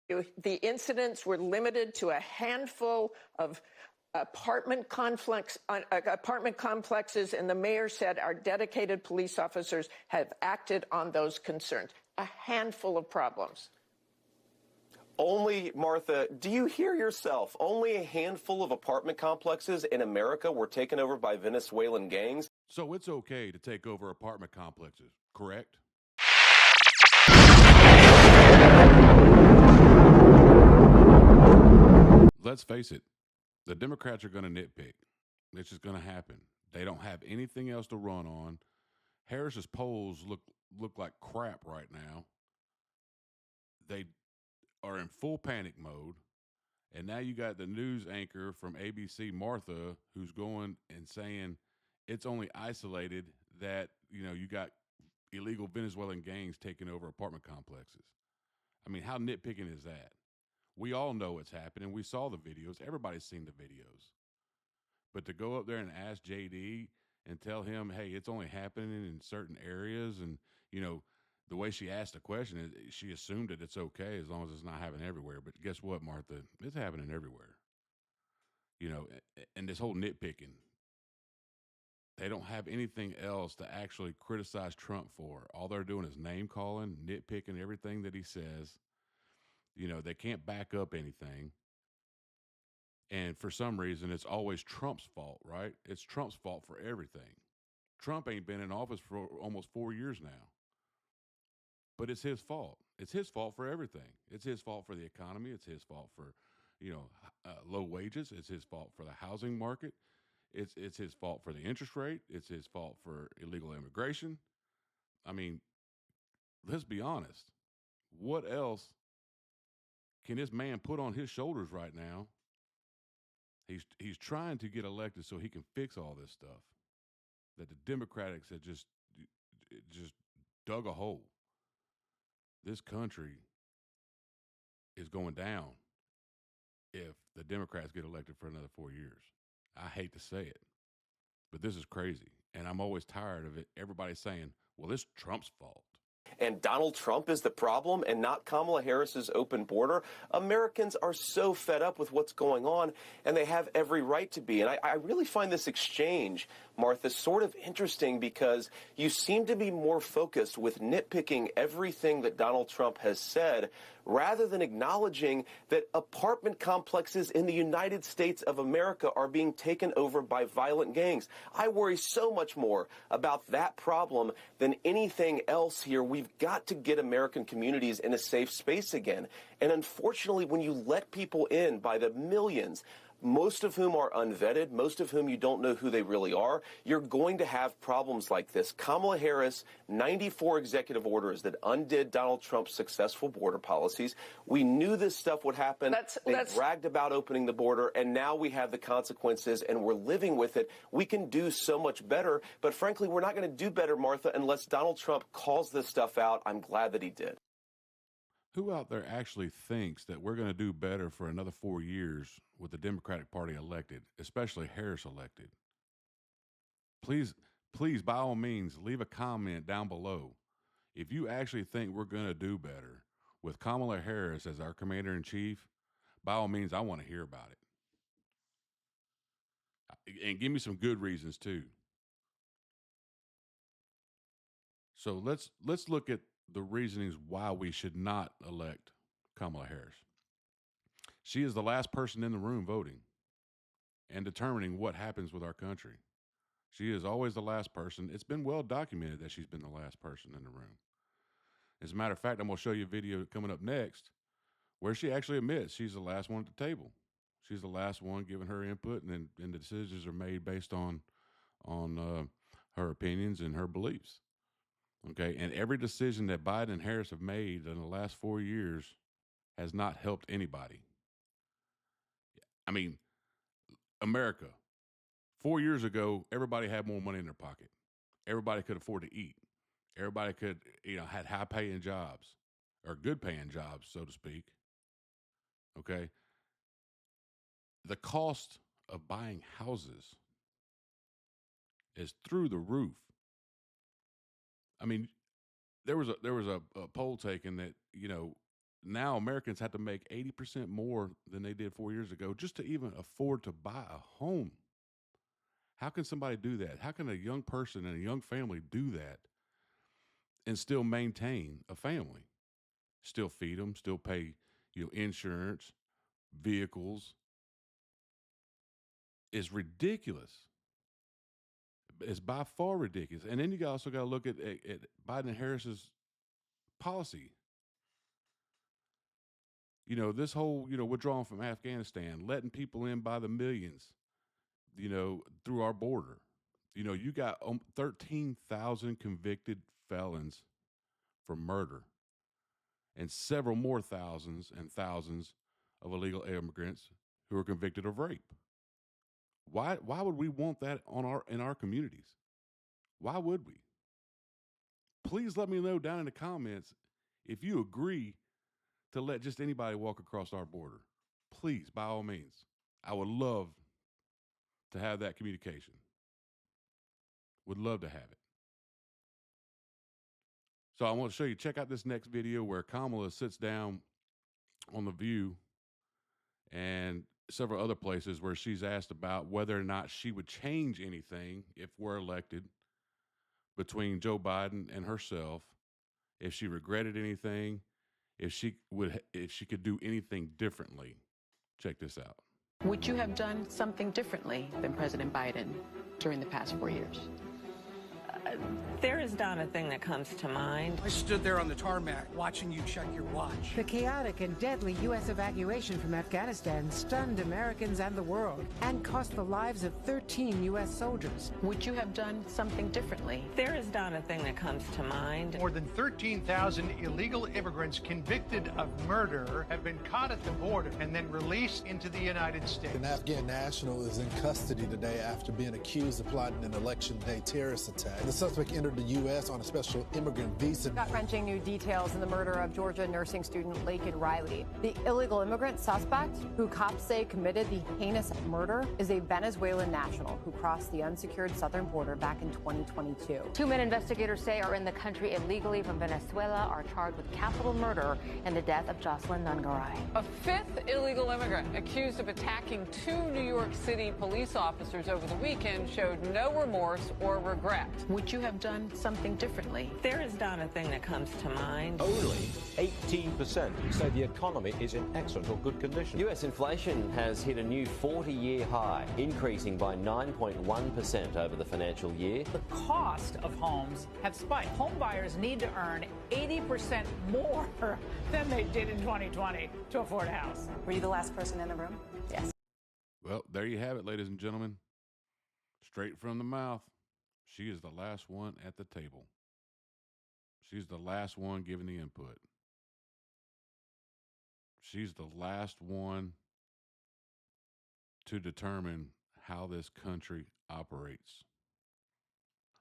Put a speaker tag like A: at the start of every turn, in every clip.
A: The incidents were limited to a handful of apartment complexes, and the mayor said our dedicated police officers have acted on those concerns. A handful of problems.
B: Only, Martha, do you hear yourself? Only a handful of apartment complexes in America were taken over by Venezuelan gangs.
C: So it's okay to take over apartment complexes, correct? Let's face it, the Democrats are going to nitpick. It's just going to happen. They don't have anything else to run on. Harris's polls look like crap right now. They are in full panic mode. And now you got the news anchor from ABC, Martha, who's going and saying it's only isolated that, you got illegal Venezuelan gangs taking over apartment complexes. I mean, how nitpicking is that? We all know it's happening. We saw the videos. Everybody's seen the videos. But to go up there and ask JD and tell him, hey, it's only happening in certain areas, and, the way she asked the question, she assumed that it's okay as long as it's not happening everywhere. But guess what, Martha? It's happening everywhere. And this whole nitpicking, they don't have anything else to actually criticize Trump for. All they're doing is name calling, nitpicking everything that he says. They can't back up anything. And for some reason, it's always Trump's fault, right? It's Trump's fault for everything. Trump ain't been in office for almost 4 years now. But it's his fault. It's his fault for everything. It's his fault for the economy. It's his fault for, low wages. It's his fault for the housing market. It's his fault for the interest rate. It's his fault for illegal immigration. I mean, let's be honest. What else can this man put on his shoulders right now? He's trying to get elected so he can fix all this stuff that the Democrats have just dug a hole. This country is going down if the Democrats get elected for another 4 years. I hate to say it, but this is crazy. And I'm always tired of it. Everybody saying, well, it's Trump's fault.
B: And Donald Trump is the problem and not Kamala Harris's open border. Americans are so fed up with what's going on, and they have every right to be. And I really find this exchange, Martha, sort of interesting because you seem to be more focused with nitpicking everything that Donald Trump has said rather than acknowledging that apartment complexes in the United States of America are being taken over by violent gangs. I worry so much more about that problem than anything else here. We've got to get American communities in a safe space again. And unfortunately, when you let people in by the millions, most of whom are unvetted, most of whom you don't know who they really are, you're going to have problems like this. Kamala Harris, 94 executive orders that undid Donald Trump's successful border policies. We knew this stuff would happen. They bragged about opening the border, and now we have the consequences, and we're living with it. We can do so much better, but frankly, we're not going to do better, Martha, unless Donald Trump calls this stuff out. I'm glad that he did.
C: Who out there actually thinks that we're going to do better for another 4 years with the Democratic Party elected, especially Harris elected? Please, by all means, leave a comment down below. If you actually think we're going to do better with Kamala Harris as our commander-in-chief, by all means, I want to hear about it. And give me some good reasons, too. So let's look at the reasonings why we should not elect Kamala Harris. She is the last person in the room voting and determining what happens with our country. She is always the last person. It's been well documented that she's been the last person in the room. As a matter of fact, I'm going to show you a video coming up next where she actually admits she's the last one at the table. She's the last one giving her input, and the decisions are made based on her opinions and her beliefs. Okay, and every decision that Biden and Harris have made in the last 4 years has not helped anybody. I mean, America, 4 years ago, everybody had more money in their pocket. Everybody could afford to eat. Everybody could, had high-paying jobs or good-paying jobs, so to speak. Okay, the cost of buying houses is through the roof. I mean, there was a poll taken that now Americans have to make 80% more than they did 4 years ago just to even afford to buy a home. How can somebody do that? How can a young person and a young family do that and still maintain a family? Still feed them, still pay, insurance, vehicles. Is ridiculous. It's by far ridiculous. And then you also got to look at Biden and Harris's policy. This whole, withdrawing from Afghanistan, letting people in by the millions, through our border. You got 13,000 convicted felons for murder and several more thousands and thousands of illegal immigrants who are convicted of rape. Why would we want that in our communities? Why would we? Please let me know down in the comments if you agree to let just anybody walk across our border. Please, by all means. I would love to have that communication. Would love to have it. So I want to show you, check out this next video where Kamala sits down on The View and several other places where she's asked about whether or not she would change anything if we're elected between Joe Biden and herself, if she regretted anything, if she could do anything differently. Check this out.
D: Would you have done something differently than President Biden during the past 4 years?
E: There is not a thing that comes to mind.
F: I stood there on the tarmac watching you check your watch.
G: The chaotic and deadly U.S. evacuation from Afghanistan stunned Americans and the world and cost the lives of 13 U.S. soldiers.
D: Would you have done something differently?
E: There is not a thing that comes to mind.
F: More than 13,000 illegal immigrants convicted of murder have been caught at the border and then released into the United States.
H: An Afghan national is in custody today after being accused of plotting an election day terrorist attack. The suspect entered the U.S. on a special immigrant visa.
I: Gut-wrenching new details in the murder of Georgia nursing student Laken Riley. The illegal immigrant suspect, who cops say committed the heinous murder, is a Venezuelan national who crossed the unsecured southern border back in 2022.
J: Two men investigators say are in the country illegally from Venezuela are charged with capital murder in the death of Jocelyn Nungaray.
K: A fifth illegal immigrant accused of attacking two New York City police officers over the weekend showed no remorse or regret.
D: Would you have done something differently?
E: There is not a thing that comes to mind.
L: Only 18% say the economy is in excellent or good condition.
M: US inflation has hit a new 40-year high, increasing by 9.1% over the financial year.
N: The cost of homes have spiked. Home buyers need to earn 80% more than they did in 2020 to afford a house.
I: Were you the last person in the room? Yes.
C: Well, there you have it, ladies and gentlemen. Straight from the mouth. She is the last one at the table. She's the last one giving the input. She's the last one to determine how this country operates.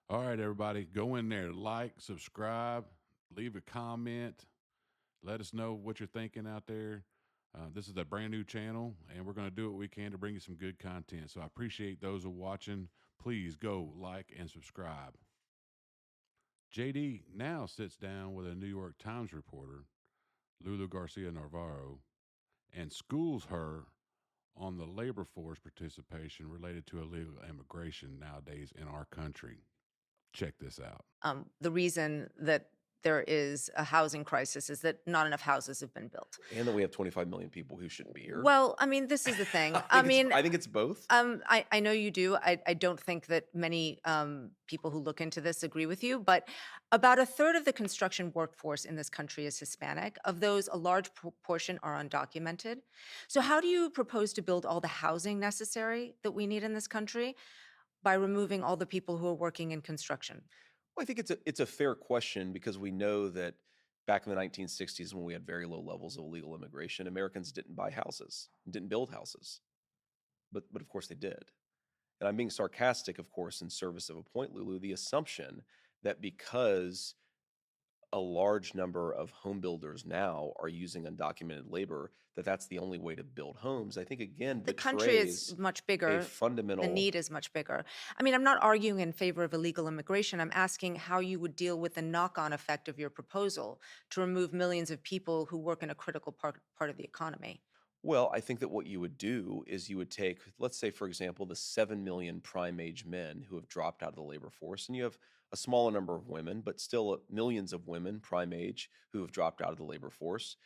C: All right, everybody, go in there, like, subscribe, leave a comment. Let us know what you're thinking out there. This is a brand new channel, and we're going to do what we can to bring you some good content. So I appreciate those who are watching. Please go like and subscribe. JD now sits down with a New York Times reporter, Lulu Garcia Navarro, and schools her on the labor force participation related to illegal immigration nowadays in our country. Check this out.
O: The reason that there is a housing crisis is that not enough houses have been built.
B: And that we have 25 million people who shouldn't be here.
O: Well, I mean, this is the thing.
B: I think it's both.
O: I know you do. I don't think that many people who look into this agree with you, but about a third of the construction workforce in this country is Hispanic. Of those, a large portion are undocumented. So how do you propose to build all the housing necessary that we need in this country by removing all the people who are working in construction?
B: Well, I think it's a fair question because we know that back in the 1960s when we had very low levels of illegal immigration, Americans didn't buy houses, didn't build houses. But of course they did. And I'm being sarcastic, of course, in service of a point, Lulu, the assumption that because a large number of home builders now are using undocumented labor, that's the only way to build homes, I think again
O: The country is
B: betrays
O: much
B: a
O: bigger. The
B: fundamental
O: need is much bigger. I mean, I'm not arguing in favor of illegal immigration. I'm asking how you would deal with the knock-on effect of your proposal to remove millions of people who work in a critical part of the economy.
B: Well, I think that what you would do is you would take, let's say, for example, the 7 million prime age men who have dropped out of the labor force, and you have a smaller number of women, but still millions of women prime age who have dropped out of the labor force.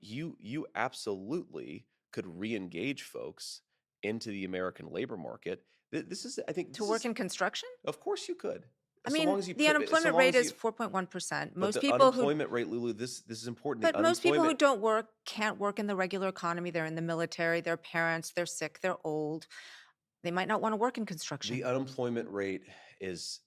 B: You absolutely could re-engage folks into the American labor market. This is, I think,
O: To work in construction?
B: Of course you could.
O: I
B: So
O: mean,
B: long as you
O: the
B: so
O: unemployment
B: long
O: rate
B: as
O: is
B: you,
O: 4.1%.
B: but
O: Most
B: the
O: people who
B: unemployment rate, Lulu, this is important.
O: But
B: The
O: most people who
B: unemployment
O: don't work can't work in the regular economy. They're in the military, they're parents, they're sick, they're old. They might not want to work in construction.
B: The unemployment rate is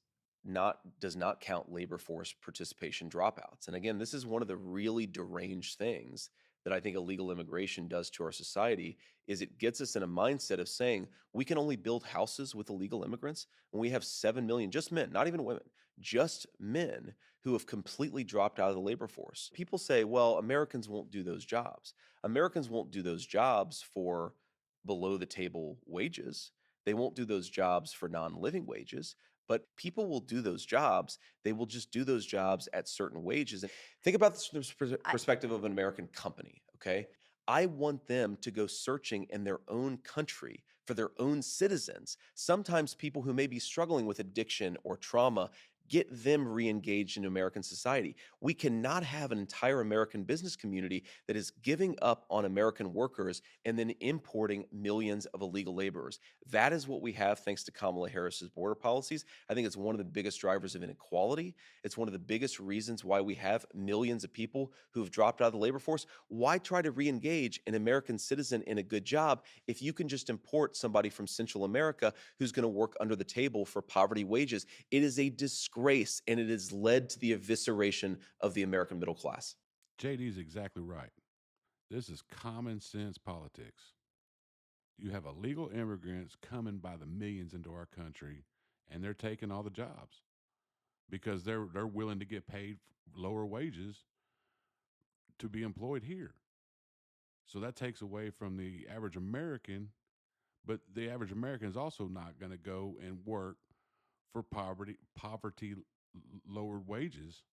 B: does not count labor force participation dropouts. And again, this is one of the really deranged things that I think illegal immigration does to our society is it gets us in a mindset of saying we can only build houses with illegal immigrants when we have 7 million, just men, not even women, just men who have completely dropped out of the labor force. People say, well, Americans won't do those jobs. Americans won't do those jobs for below the table wages. They won't do those jobs for non-living wages, but people will do those jobs. They will just do those jobs at certain wages. And think about this from the perspective of an American company, okay? I want them to go searching in their own country for their own citizens. Sometimes people who may be struggling with addiction or trauma, get them re-engaged in American society. We cannot have an entire American business community that is giving up on American workers and then importing millions of illegal laborers. That is what we have thanks to Kamala Harris's border policies. I think it's one of the biggest drivers of inequality. It's one of the biggest reasons why we have millions of people who have dropped out of the labor force. Why try to re-engage an American citizen in a good job if you can just import somebody from Central America who's going to work under the table for poverty wages? It is a disgrace, and it has led to the evisceration of the American middle class.
C: JD's exactly right. This is common sense politics. You have illegal immigrants coming by the millions into our country, and they're taking all the jobs because they're willing to get paid lower wages to be employed here. So that takes away from the average American, but the average American is also not going to go and work for poverty lowered wages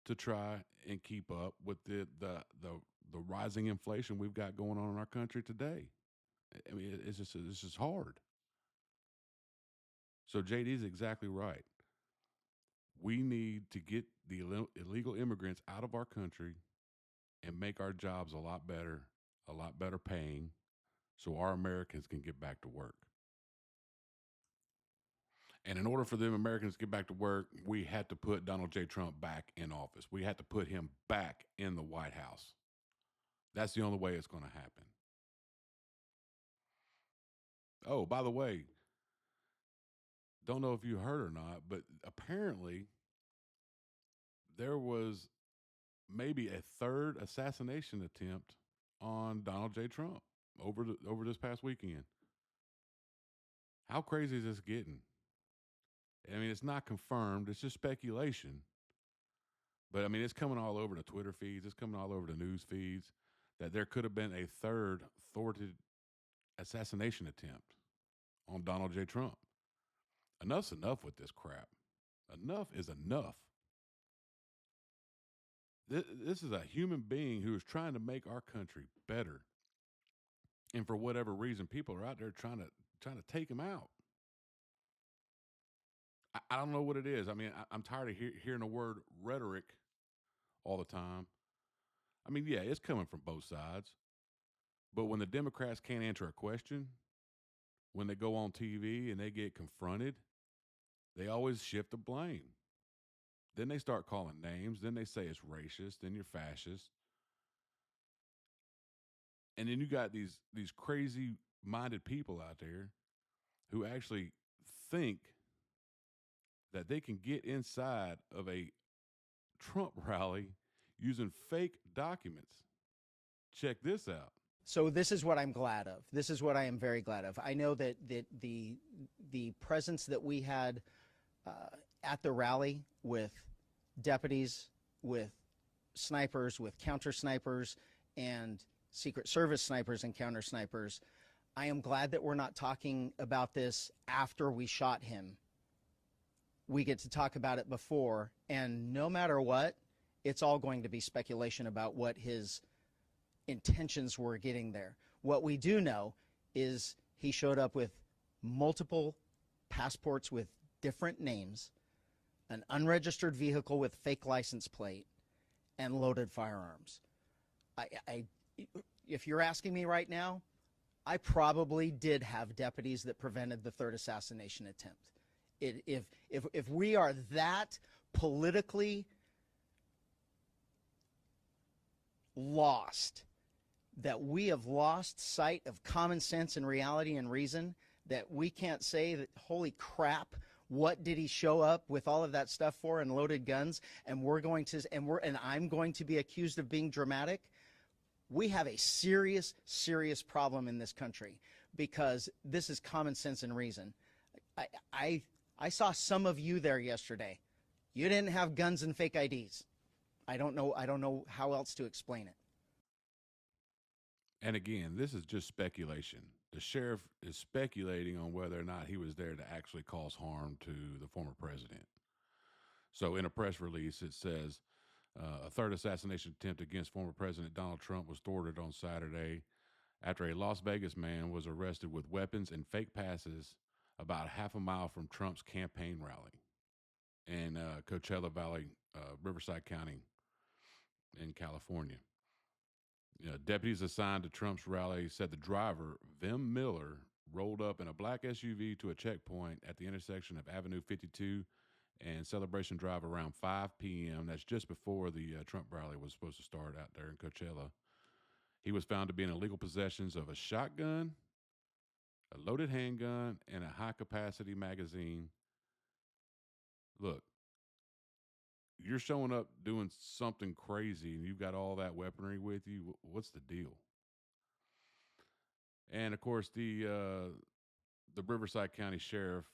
C: to try and keep up with the rising inflation we've got going on in our country today. I mean, it's just hard. So JD's exactly right. We need to get the illegal immigrants out of our country and make our jobs a lot better paying, so our Americans can get back to work. And in order for them Americans to get back to work, we had to put Donald J. Trump back in office. We had to put him back in the White House. That's the only way it's going to happen. Oh, by the way, don't know if you heard or not, but apparently there was maybe a third assassination attempt on Donald J. Trump over this past weekend. How crazy is this getting? I mean, it's not confirmed. It's just speculation. But, I mean, it's coming all over the Twitter feeds. It's coming all over the news feeds that there could have been a third thwarted assassination attempt on Donald J. Trump. Enough's enough with this crap. Enough is enough. This is a human being who is trying to make our country better. And for whatever reason, people are out there trying to take him out. I don't know what it is. I mean, I'm tired of hearing the word rhetoric all the time. I mean, yeah, it's coming from both sides. But when the Democrats can't answer a question, when they go on TV and they get confronted, they always shift the blame. Then they start calling names. Then they say it's racist. Then you're fascist. And then you got these crazy-minded people out there who actually think that they can get inside of a Trump rally using fake documents. Check this out.
P: So this is what I'm glad of. This is what I am very glad of. I know that the presence that we had at the rally with deputies, with snipers, with counter snipers, and Secret Service snipers and counter snipers. I am glad that we're not talking about this after we shot him. We get to talk about it before, and no matter what, it's all going to be speculation about what his intentions were getting there. What we do know is he showed up with multiple passports with different names, an unregistered vehicle with fake license plate, and loaded firearms. If you're asking me right now, I probably did have deputies that prevented the third assassination attempt. If we are that politically lost, that we have lost sight of common sense and reality and reason, that we can't say that, holy crap, what did he show up with all of that stuff for and loaded guns, and I'm going to be accused of being dramatic? We have a serious, serious problem in this country, because this is common sense and reason. I saw some of you there yesterday. You didn't have guns and fake IDs. I don't know how else to explain it.
C: And again, this is just speculation. The sheriff is speculating on whether or not he was there to actually cause harm to the former president. So in a press release, it says, a third assassination attempt against former President Donald Trump was thwarted on Saturday after a Las Vegas man was arrested with weapons and fake passes about half a mile from Trump's campaign rally in Coachella Valley, Riverside County in California. Deputies assigned to Trump's rally said the driver, Vim Miller, rolled up in a black SUV to a checkpoint at the intersection of Avenue 52 and Celebration Drive around 5 p.m. That's just before the Trump rally was supposed to start out there in Coachella. He was found to be in illegal possessions of a shotgun, a loaded handgun, and a high-capacity magazine. Look, you're showing up doing something crazy and you've got all that weaponry with you. What's the deal? And of course, the Riverside County Sheriff,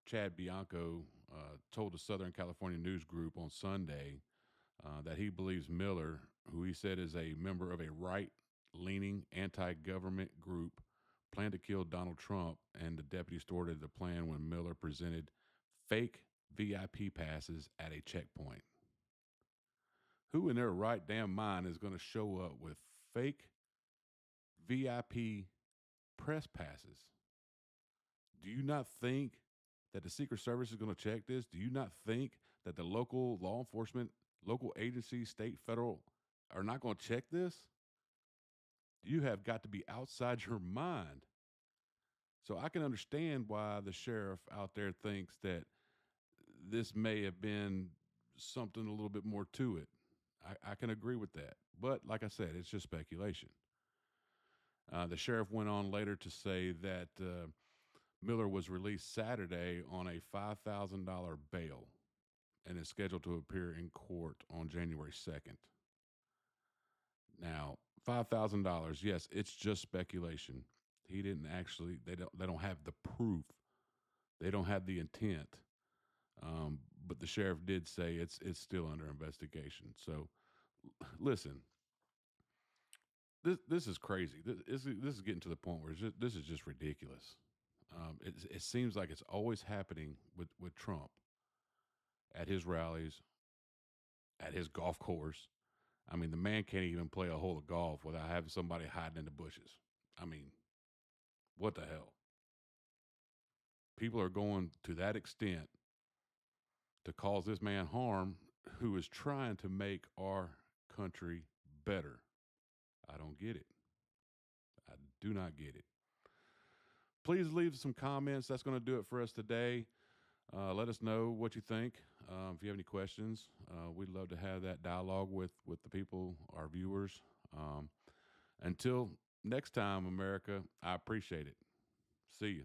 C: Chad Bianco, told the Southern California News Group on Sunday that he believes Miller, who he said is a member of a right-leaning anti-government group, planned to kill Donald Trump, and the deputies thwarted the plan when Miller presented fake VIP passes at a checkpoint. Who in their right damn mind is going to show up with fake VIP press passes? Do you not think that the Secret Service is going to check this? Do you not think that the local law enforcement, local agencies, state, federal, are not going to check this? You have got to be outside your mind. So I can understand why the sheriff out there thinks that this may have been something a little bit more to it. I can agree with that. But like I said, it's just speculation. The sheriff went on later to say that Miller was released Saturday on a $5,000 bail and is scheduled to appear in court on January 2nd. Now, $5,000, yes, it's just speculation. He didn't actually, they don't have the proof. They don't have the intent. But the sheriff did say it's still under investigation. So, listen, this is crazy. This is getting to the point where this is just ridiculous. It seems like it's always happening with Trump at his rallies, at his golf course. I mean, the man can't even play a hole of golf without having somebody hiding in the bushes. I mean, what the hell? People are going to that extent to cause this man harm who is trying to make our country better. I don't get it. I do not get it. Please leave some comments. That's going to do it for us today. Let us know what you think. If you have any questions, we'd love to have that dialogue with the people, our viewers. Until next time, America, I appreciate it. See you.